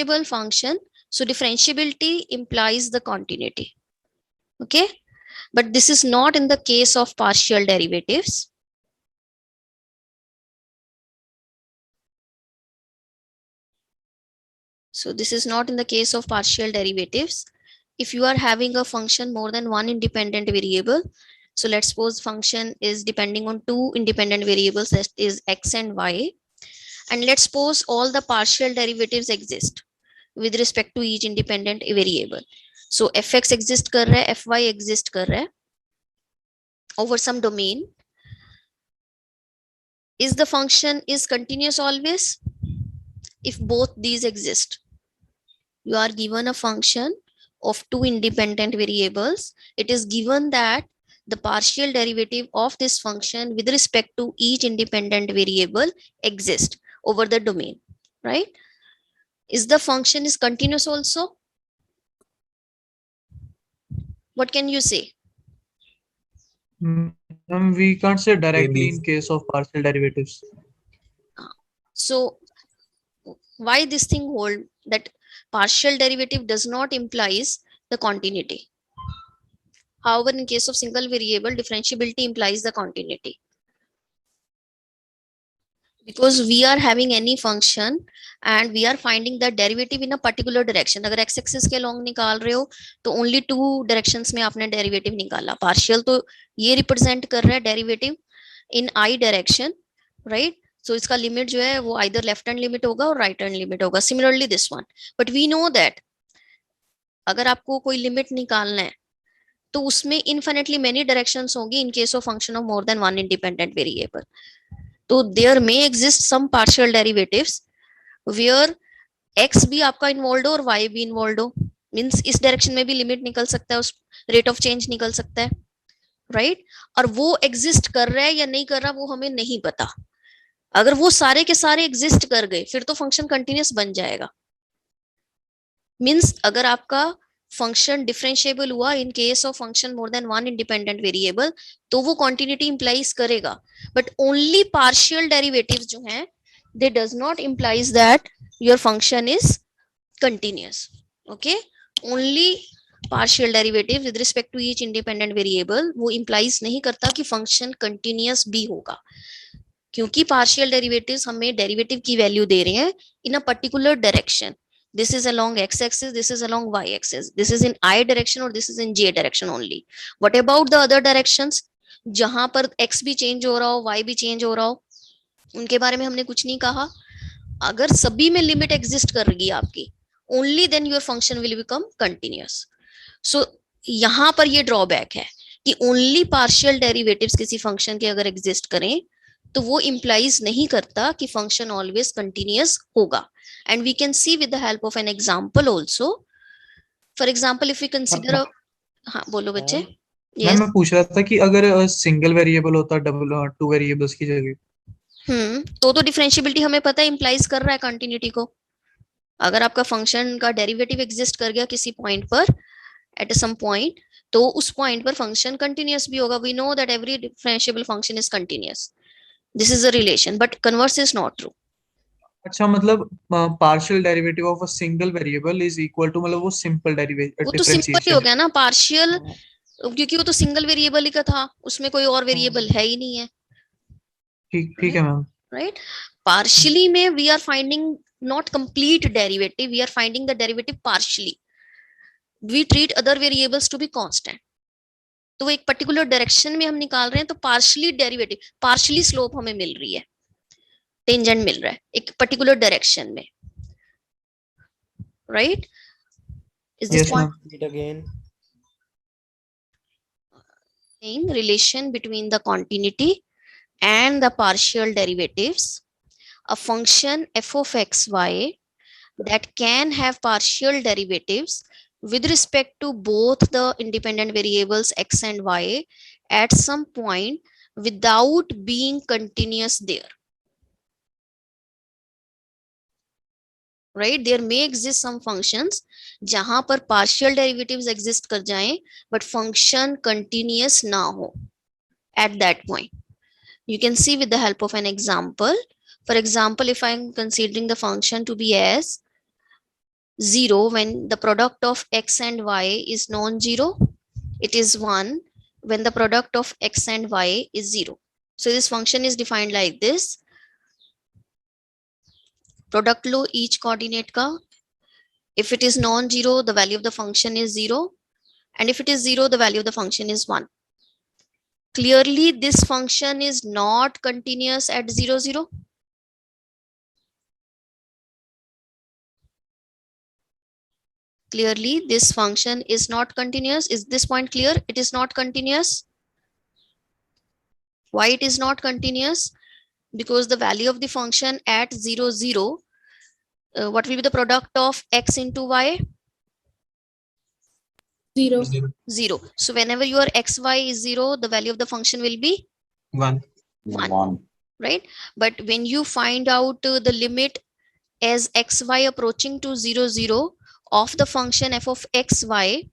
differentiable function, so differentiability implies the continuity. Okay, but this is not in the case of partial derivatives. So this is not in the case of partial derivatives. If you are having a function more than one independent variable, so let's suppose function is depending on two independent variables, that is x and y, and let's suppose all the partial derivatives exist with respect to each independent variable. So fx exist कर रहा है, fy exist कर रहा है over some domain. Is the function is continuous always? If both these exist, you are given a function of two independent variables. It is given that the partial derivative of this function with respect to each independent variable exists over the domain, right? Is the function is continuous also? What can you say? We can't say directly in case of partial derivatives. So why this thing hold that partial derivative does not implies the continuity? However, in case of single variable, differentiability implies the continuity. Because we are having any function and we are finding the derivative in a particular direction. अगर x axis के along निकाल रहे हो तो only two directions में आपने derivative निकाला. Partial तो ये represent कर रहा है derivative in I direction, right? So इसका limit जो है वो either left hand limit होगा और right hand limit होगा. Similarly this one. But we know that अगर आपको कोई limit निकालना है तो उसमें infinitely many directions होंगी in case of function of more than one independent variable. तो there may exist some partial derivatives where x भी आपका इन्वॉल्व हो और y भी इन्वॉल्व हो. मीन्स इस डायरेक्शन में भी लिमिट निकल सकता है, उस रेट ऑफ चेंज निकल सकता है, राइट? और वो एग्जिस्ट कर रहा है या नहीं कर रहा वो हमें नहीं पता. अगर वो सारे के सारे एग्जिस्ट कर गए फिर तो फंक्शन कंटिन्यूस बन जाएगा. मीन्स अगर आपका फंक्शन डिफरेंशिएबल हुआ in case of function more than one independent variable तो वो कॉन्टिन्यूटी इंप्लाइज करेगा. बट ओनली पार्शियल डेरिवेटिव्स जो हैं they does not implies that your function is continuous. Okay, only partial derivative with respect to each independent variable वो implies नहीं करता कि function continuous भी होगा, क्योंकि पार्शियल डेरिवेटिव्स हमें डेरिवेटिव की वैल्यू दे रहे हैं in a particular direction. This is along x axis, this is along y axis, this is in I direction or this is in j direction only. What about the other directions? जहां पर x भी change हो रहा हो, y भी change हो रहा हो, उनके बारे में हमने कुछ नहीं कहा. अगर सभी में लिमिट एग्जिस्ट कर रही है आपकी, only then your function will become continuous. So यहां पर ये ड्रॉबैक है कि ओनली पार्शियल डेरिवेटिव्स किसी फंक्शन के अगर एग्जिस्ट करें तो वो इंप्लाइज नहीं करता कि फंक्शन ऑलवेज कंटिन्यूअस होगा. And we can see with the help of an example also. For example, if we consider a, हाँ बोलो बच्चे. Yes. मैं पूछ रहा था कि अगर सिंगल वेरिएबल होता डबल टू वेरिएबल्स की जगह तो डिफरेंशिएबिलिटी हमें पता है इंप्लाइज कर रहा है कंटिन्यूटी को. अगर आपका फंक्शन का डेरिवेटिव एग्जिस्ट कर गया किसी पॉइंट पर एट सम पॉइंट तो उस पॉइंट पर फंक्शन कंटिन्यूअस भी होगा. We know that every differentiable function is continuous. This is a relation but converse is not true. अच्छा, मतलब partial derivative of a single variable is equal to मतलब वो simple derivative वो तो simple ही हो गया ना पार्शियल, क्योंकि वो तो सिंगल वेरिएबल ही का था, उसमें कोई और वेरिएबल है ही नहीं है. ठीक है मैम. राइट, पार्शियली में we are finding not complete derivative, we are finding the derivative partially. We treat other variables to be constant. तो वो एक पर्टिकुलर डायरेक्शन में हम निकाल रहे हैं तो पार्शियली डेरिवेटिव, पार्शियली स्लोप हमें मिल रही है, टेंजेंट मिल रहा है एक पर्टिकुलर डायरेक्शन में. Right, is this point again in relation between the continuity and the partial derivatives? A function f of xy that can have partial derivatives with respect to both the independent variables x and y at some point without being continuous there. Right, there may exist some functions जहां पर partial derivatives exist कर जाएं but function continuous ना हो at that point. You can see with the help of an example. For example, if I am considering the function to be as 0 when the product of x and y is non-zero. It is 1 when the product of x and y is 0. So this function is defined like this. Product low each coordinate का. If it is non-zero, the value of the function is 0. And if it is 0, the value of the function is 1. Clearly, this function is not continuous at 0, 0. Clearly, this function is not continuous. Is this point clear? It is not continuous. Why it is not continuous? Because the value of the function at 0, 0, what will be the product of x into y? 0. 0. So whenever your xy is 0, the value of the function will be 1. 1, right? But when you find out the limit as xy approaching to 0, 0 of the function f of xy,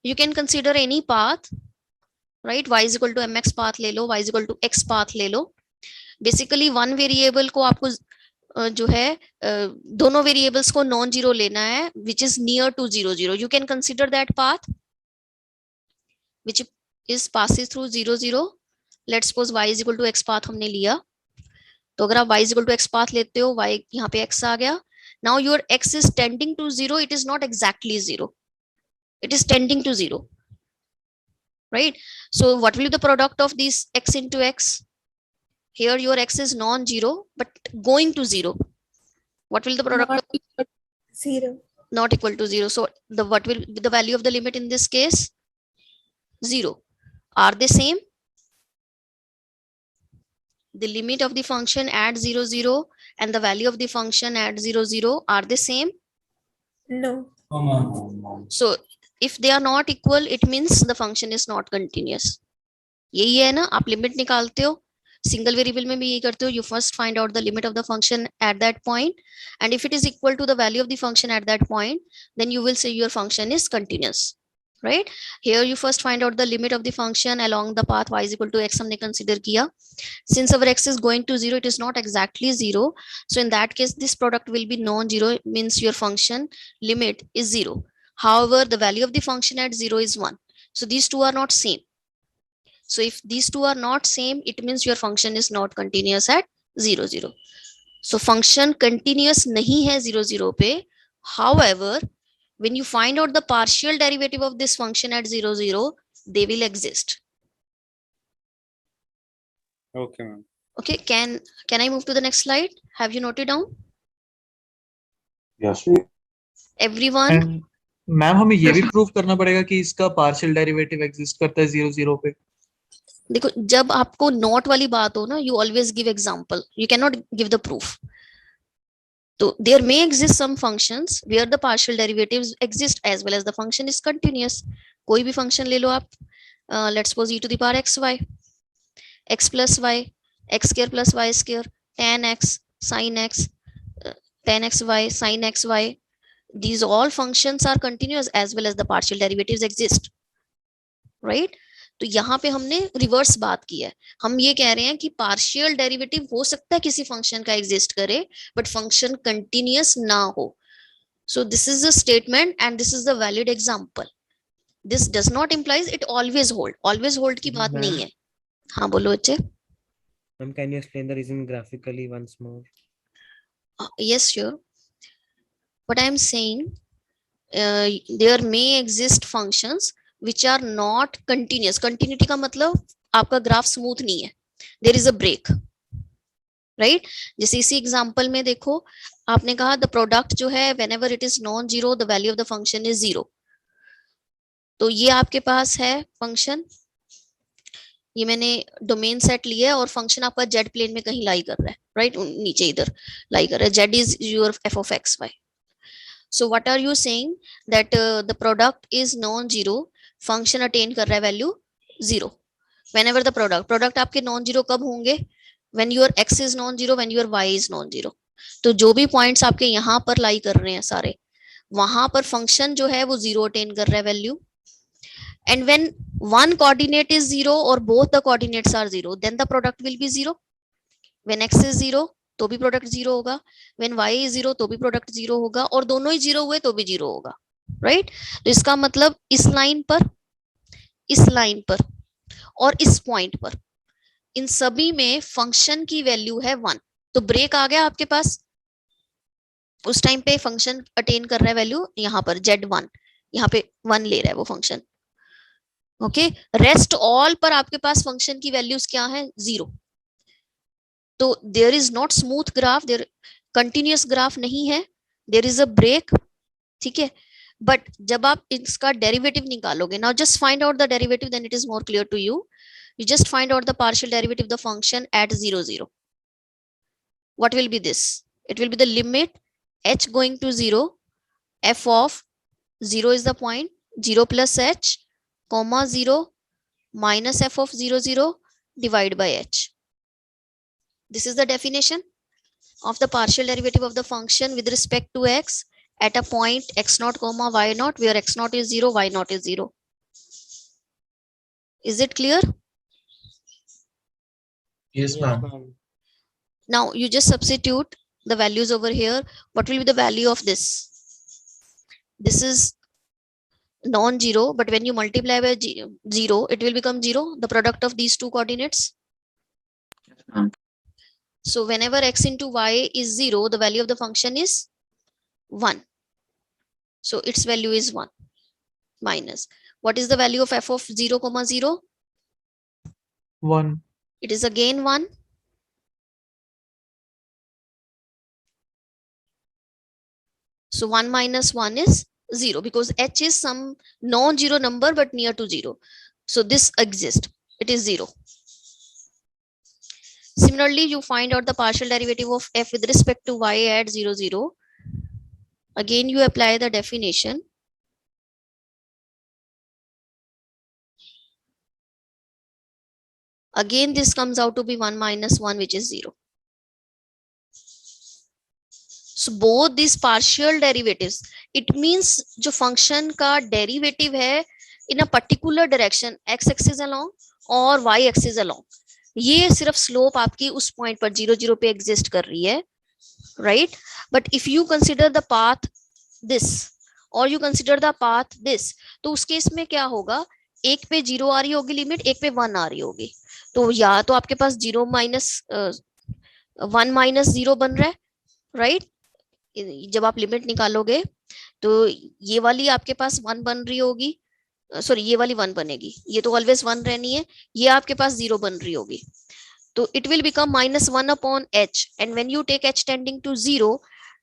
you can consider any path, right? Y is equal to mx path ले लो, y is equal to x path ले लो. Basically one variable को आपको जो है दोनों variables को non zero लेना है, which is near to 0, 0. You can consider that path which is passes through 0, 0. Let's suppose y is equal to x path हमने लिया. तो अगर आप y is equal to x path लेते हो, y यहाँ पे x आ गया. Now your x is tending to 0. It is not exactly 0. It is tending to 0. Right? So what will be the product of this x into x? Here your x is non-zero, but going to 0. What will the product Not of equal to 0. not equal to 0? So the what will be the value of the limit in this case? 0. Are they same? The limit of the function at 0, 0 and the value of the function at 0, 0, are they same? No. So if they are not equal, it means the function is not continuous. यही है ना, आप limit निकालते हो, single variable में भी यही करते हो. You first find out the limit of the function at that point, and if it is equal to the value of the function at that point, then you will say your function is continuous. Right? Here you first find out the limit of the function along the path y is equal to x हमने consider किया. Since our x is going to 0, it is not exactly 0. So in that case, this product will be non-zero, means your function limit is 0. However, the value of the function at 0 is 1. So these two are not same. So if these two are not same, it means your function is not continuous at 0, 0. So function continuous nahi hai 0, 0 pe. However, when you find out the partial derivative of this function at 0, 0, they will exist. Okay, ma'am. Okay, can I move to the next slide? Have you noted down? Yes. Everyone? And ma'am हमें ये भी prove करना पड़ेगा कि इसका partial derivative exist करता है 0, 0 पे. देखो, जब आपको नॉट वाली बात हो ना, you always give example, you can not give the proof. तो there may exist some functions where the partial derivatives exist as well as the function is continuous. कोई भी फंक्शन ले लो आप, let's suppose e to the power x y, x plus y, x square plus y square, tan x, sin x, tan xy, sin xy. These all functions are continuous as well as the partial derivatives exist. Right? तो यहाँ पे हमने reverse बात की है. हम ये कह रहे हैं कि पार्शियल डेरिवेटिव हो सकता है किसी फंक्शन का एग्जिस्ट करे, बट फंक्शन कंटिन्यूअस ना हो. So this is the statement and this is the valid example. This does not implies it always hold की बात नहीं है. हाँ बोलो बच्चे. Ma'am, can you explain the reason graphically once more? Yes, sure. What I am saying, there may exist functions which are not continuous. Continuity का मतलब आपका ग्राफ स्मूथ नहीं है, there is a break, right? जैसे इसी example में देखो, आपने कहा the product जो है whenever it is non-zero, the value of the function is 0. तो ये आपके पास है फंक्शन, ये मैंने डोमेन सेट लिया है और फंक्शन आपका जेड प्लेन में कहीं लाई कर रहा है, राइट? नीचे इधर लाई कर रहा है. Z is your f of x y. So what are you saying that the product is non zero, function attain कर रहा है वैल्यू 0. व्हेनेवर द प्रोडक्ट आपके नॉन जीरो कब होंगे? When your x is non zero, when your y is non zero. तो जो भी points आपके यहाँ पर लाई कर रहे हैं सारे, वहां पर फंक्शन जो है वो 0 अटेन कर रहा है value. And when one coordinate is 0 or both the coordinates are 0, then the product will be 0. When x is 0, तो भी प्रोडक्ट जीरो होगा, व्हेन y इज जीरो तो भी प्रोडक्ट जीरो होगा, और दोनों ही जीरो हुए तो भी जीरो होगा, राइट। तो इसका मतलब इस लाइन पर, इस लाइन पर और इस पॉइंट पर, इन सभी में फंक्शन की वैल्यू है 1। तो ब्रेक आ गया आपके पास, उस टाइम पे फंक्शन अटेन कर रहा है वैल्यू यहाँ पर Z1, यहाँ पे 1 ले रहा है वो फंक्शन, ओके। रेस्ट ऑल पर आपके पास फंक्शन की वैल्यूज क्या है, 0। तो there is not smooth graph, there continuous graph नहीं है, देयर इज अ ब्रेक, ठीक है। बट जब आप इसका डेरिवेटिव निकालोगे, now just find out the derivative, then it is more clear to you. You just find out the partial derivative of the function at 0, 0. What will be this? It will be the limit h going to 0, f of 0 is the point, 0 plus h, comma 0 minus f of 0, 0 divided by h. This is the definition of the partial derivative of the function with respect to x at a point x naught comma y naught, where x naught is 0, y naught is 0. Is it clear? Yes, ma'am. Now you just substitute the values over here. What will be the value of this? This is non-zero, but when you multiply by 0, it will become 0, the product of these two coordinates. So whenever x into y is 0, the value of the function is 1. So its value is 1 minus. What is the value of f of 0 comma 0? 1. It is again 1. So 1 minus 1 is 0, because h is some non-zero number but near to 0. So this exists. It is 0. Similarly, you find out the partial derivative of f with respect to y at 0, 0. Again, you apply the definition. Again, this comes out to be 1 minus 1, which is 0. So both these partial derivatives, it means जो function का derivative है in a particular direction, x axis along और y axis along, ये सिर्फ slope आपकी उस point पर 0, 0 पे exist कर रही है, right? But if you consider the path this or you consider the path this, तो उस केस में क्या होगा, एक पे 0 आ रही होगी लिमिट, एक पे 1 आ रही होगी, तो या तो आपके पास 0 माइनस 1 माइनस 0 बन रहा है, राइट? जब आप लिमिट निकालोगे तो ये वाली आपके पास 1 बन रही होगी, सॉरी ये वाली 1 बनेगी, ये तो ऑलवेज 1 रहनी है, ये आपके पास 0 बन रही होगी, तो it will become minus 1 upon h, and when you take h tending to 0,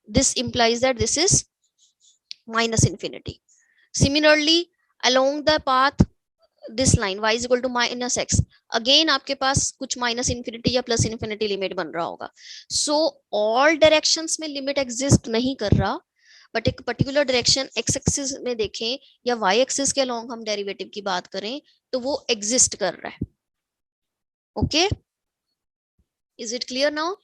this implies that this is minus infinity. Similarly, along the path this line y is equal to minus x, again आपके पास कुछ minus infinity या plus infinity limit बन रहा होगा. So all directions में limit exist नहीं कर रहा, but एक particular direction x axis में देखें या y axis के along हम derivative की बात करें तो वो exist कर रहा है. Okay? Is it clear now?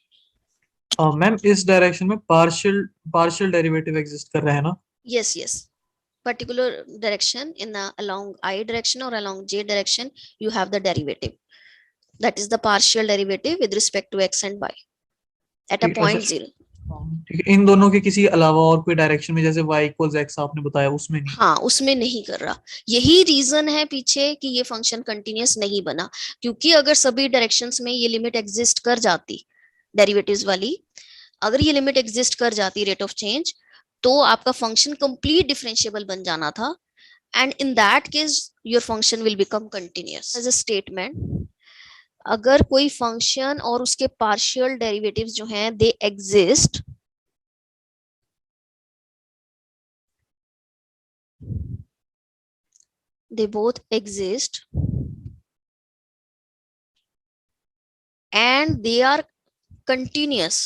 Ma'am इस डायरेक्शन में पार्शियल डेरिवेटिव एग्जिस्ट कर रहे हैं ना? Yes, yes. Particular direction in the along I direction or along j direction, you have the derivative. That is the partial derivative with respect to x and y at a ठीक है, point अच्छा, 0. ठीक है, इन दोनों के किसी अलावा और कोई डायरेक्शन में जैसे y इक्वल्स x आपने बताया उसमें नहीं? हाँ, उसमें नहीं कर रहा. यही रीजन है पीछे कि ये फंक्शन कंटिन्यूअस नहीं बना, क्योंकि अगर सभी डायरेक्शंस में ये लिमिट एग्जिस्ट कर जाती, डेरिवेटिव्स वाली अगर ये लिमिट एग्जिस्ट कर जाती रेट ऑफ चेंज, तो आपका फंक्शन कंप्लीट डिफरेंशिएबल बन जाना था, and in that case your function will become continuous. As a statement, अगर कोई फंक्शन और उसके पार्शियल डेरिवेटिव्स जो हैं they exist, they both exist and they are continuous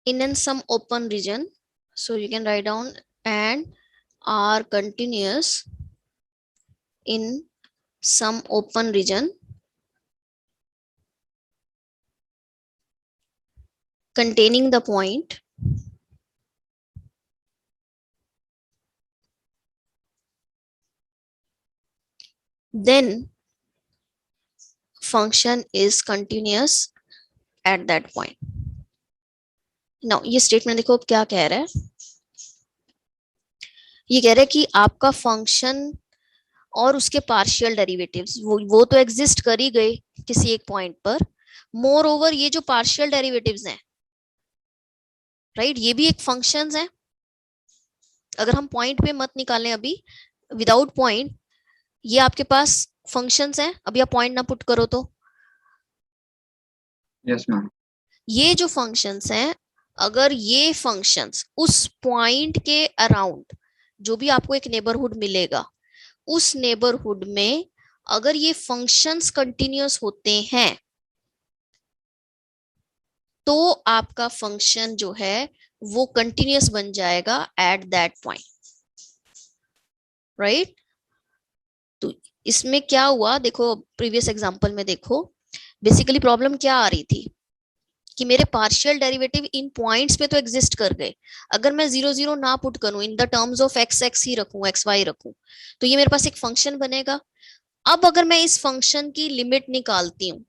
in some open region, so you can write down and are continuous in some open region containing the point then function is continuous at that point. Now ये statement देखो अब क्या कह रहा है. ये कह रहा है कि आपका फंक्शन और उसके पार्शियल डेरिवेटिव्स वो तो एग्जिस्ट कर ही गए किसी एक पॉइंट पर. मोर ओवर ये जो पार्शियल डेरिवेटिव्स हैं, राइट, ये भी एक फंक्शंस हैं. अगर हम पॉइंट पे मत निकालें अभी, विदाउट पॉइंट, ये आपके पास फंक्शंस हैं. अभी आप पॉइंट ना पुट करो तो यस मैम. ये जो फंक्शंस हैं, अगर ये फंक्शंस उस पॉइंट के अराउंड जो भी आपको एक नेबरहुड मिलेगा, उस नेबरहुड में अगर ये फंक्शंस कंटिन्यूअस होते हैं तो आपका फंक्शन जो है वो कंटिन्यूअस बन जाएगा एट दैट पॉइंट, राइट. तो इसमें क्या हुआ देखो, प्रीवियस एग्जांपल में देखो, बेसिकली प्रॉब्लम क्या आ रही थी कि मेरे पार्शियल डेरिवेटिव इन पॉइंट्स पे तो एग्जिस्ट कर गए. अगर मैं 0 0 ना पुट करूं, in the terms of x x ही रखूं, एक्स वाई रखूं, तो ये मेरे पास एक फंक्शन बनेगा. अब अगर मैं इस फंक्शन की लिमिट निकालती हूँ,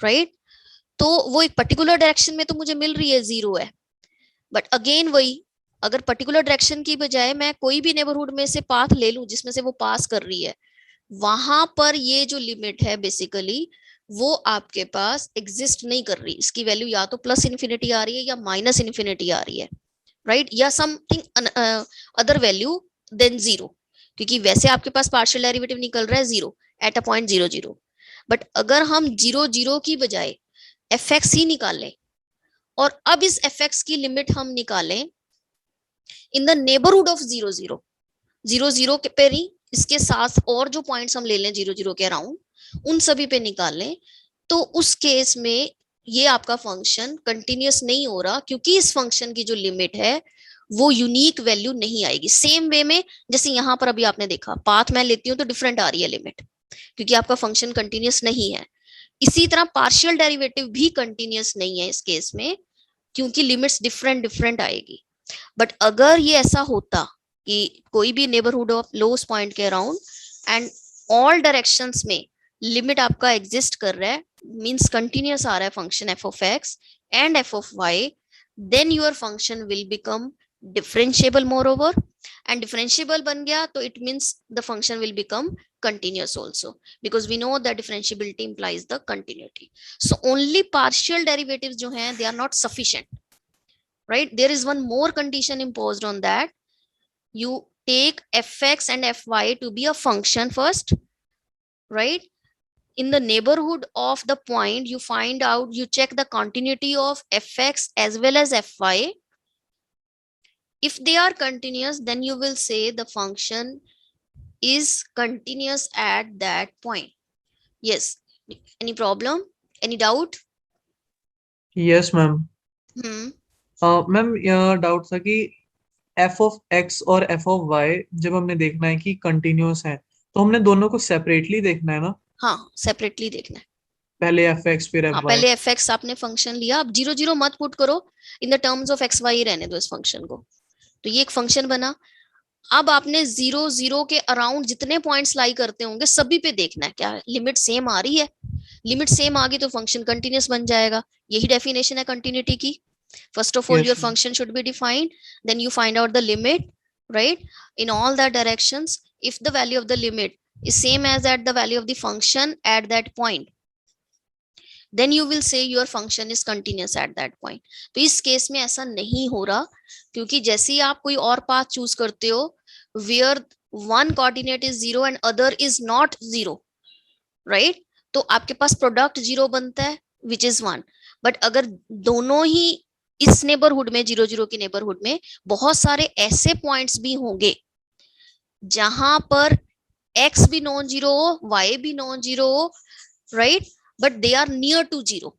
राइट, तो वो एक पर्टिकुलर डायरेक्शन में तो मुझे मिल रही है, 0 है. बट अगेन वही, अगर पर्टिकुलर डायरेक्शन की बजाय मैं कोई भी नेबरहुड में से पाथ ले लूं जिसमें से वो पास कर रही है, वहां पर ये जो लिमिट है बेसिकली वो आपके पास एग्जिस्ट नहीं कर रही. इसकी वैल्यू या तो प्लस इन्फिनिटी आ रही है या माइनस इन्फिनिटी आ रही है, राइट, या समथिंग अदर वैल्यू देन 0. क्योंकि वैसे आपके पास पार्शियल डेरिवेटिव निकल रहा है 0 एट अ पॉइंट 0 0. बट अगर हम 0 0 की बजाय एफ एक्स ही निकालें और अब इस एफ एक्स की लिमिट हम निकालें इन द नेबरहुड ऑफ 0 0 0 0 के पे ही, इसके साथ और जो पॉइंट्स हम ले लें 0 0 के अराउंड, उन सभी पे निकालें, तो उस केस में ये आपका फंक्शन कंटिन्यूअस नहीं हो रहा, क्योंकि इस फंक्शन की जो लिमिट है वो यूनिक वैल्यू नहीं आएगी. सेम वे में जैसे यहाँ पर अभी आपने देखा, पाथ मैं लेती हूँ तो डिफरेंट आ रही है लिमिट, क्योंकि आपका फंक्शन कंटिन्यूअस नहीं है. इसी तरह पार्शियल डेरिवेटिव भी कंटिन्यूअस नहीं है इस केस में, क्योंकि लिमिट्स डिफरेंट डिफरेंट आएगी. बट अगर ये ऐसा होता कि कोई भी नेबरहुड ऑफ लोएस्ट पॉइंट के अराउंड एंड ऑल डायरेक्शंस में लिमिट आपका एग्जिस्ट कर रहा है, मींस कंटिन्यूअस आ रहा है function f of x and f of y, then your function will become differentiable moreover. And differentiable बन गया तो it means the function will become continuous also, because we know that differentiability implies the continuity. So only partial derivatives jo hain, they are not sufficient, right? There is one more condition imposed on that. You take fx and fy to be a function first, right? In the neighborhood of the point, you find out, you check the continuity of fx as well as fy. If they are continuous, then you will say the function is continuous at that point. Yes. Any problem? Any doubt? Yes ma'am. Hmm. Ma'am यह doubt था कि F of x और F of Y जब हमने देखना है कि continuous है, तो हमने दोनों को सेपरेटली देखना है ना. हाँ, सेपरेटली देखना है. पहले एफ एक्स फिर एफ वाई. पहले एफ एक्स आपने फंक्शन लिया, अब 0 0 मत पुट करो, in the terms of x y रहने दो इस फंक्शन को. तो ये एक फंक्शन बना. अब आपने 0 0 के अराउंड जितने पॉइंट्स लाई करते होंगे सभी पे देखना है क्या लिमिट सेम आ रही है. लिमिट सेम आ गई तो फंक्शन कंटिन्यूअस बन जाएगा. यही डेफिनेशन है कंटिन्यूटी की. First of all Yes, your ma'am. Function should be defined, then you find out the limit, right, in all the directions. If the value of the limit is same as at the value of the function at that point, then you will say your function is continuous at that point. तो इस case में ऐसा नहीं हो रहा, क्योंकि जैसे ही आप कोई और पाथ चूज करते हो where one coordinate is 0 and other is not 0, right, तो आपके पास प्रोडक्ट 0 बनता है which is 1. बट अगर दोनों ही इस नेबरहुड में 0 0 की नेबरहुड में बहुत सारे ऐसे पॉइंट्स भी होंगे जहां पर x भी नॉन जीरो हो, y भी नॉन जीरो हो, right, but they are near to 0.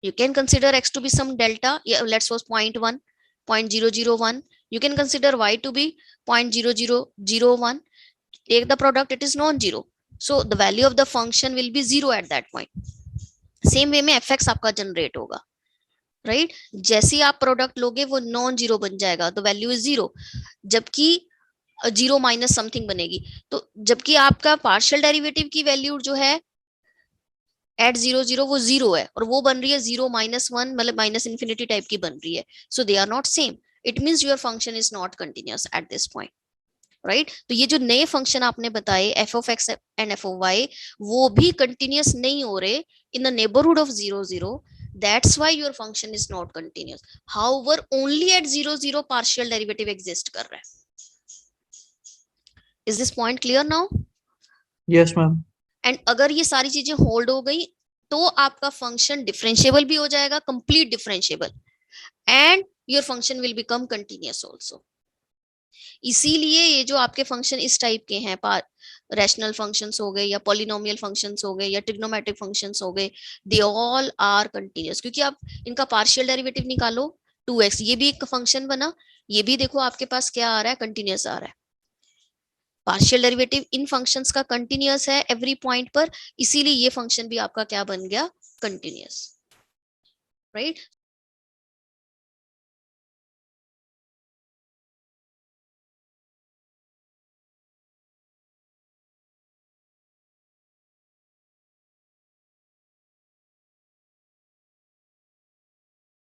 You can consider x to be some delta, yeah, let's suppose 0.1, 0.001. You can consider y to be 0.0001. Take the product, it is non-zero. So the value of the function will be 0 at that point. Same way में fx आपका generate होगा, right? जैसे आप product लोगे वो non zero बन जाएगा, तो वैल्यू इज 0, जबकि 0 माइनस समथिंग बनेगी. तो जबकि आपका पार्शियल डेरिवेटिव की वैल्यू जो है एट 0 0 वो 0 है और वो बन रही है 0 - 1 मतलब माइनस इन्फिनिटी टाइप की बन रही है, so they are not same, it means your function is not continuous at this point, right. तो ये जो नए फंक्शन आपने बताए f of x and f of y, वो भी कंटिन्यूअस नहीं हो रहे in the neighbourhood of 0 0, that's why your function is not continuous. However, only at 0 0 partial derivative exist कर रहा है. Is this point clear now? Yes ma'am. And अगर ये सारी चीजें होल्ड हो गई तो आपका फंक्शन डिफरेंशिएबल भी हो जाएगा, complete differentiable, and your function will become continuous also. इसीलिए ये जो आपके फंक्शन इस टाइप के हैं, रैशनल फंक्शंस हो गए या पॉलिनोमियल फंक्शंस हो गए या ट्रिग्नोमेट्रिक फंक्शंस हो गए, दे ऑल आर कंटिन्यूअस, क्योंकि आप इनका पार्शियल डेरिवेटिव निकालो 2x, ये भी एक फंक्शन बना, ये भी देखो आपके पास क्या आ रहा है, कंटिन्यूअस आ रहा है। पार्शियल डेरिवेटिव इन फंक्शंस का कंटिन्यूअस है एवरी पॉइंट पर, इसीलिए ये फंक्शन भी आपका क्या बन गया, कंटिन्यूअस, राइट।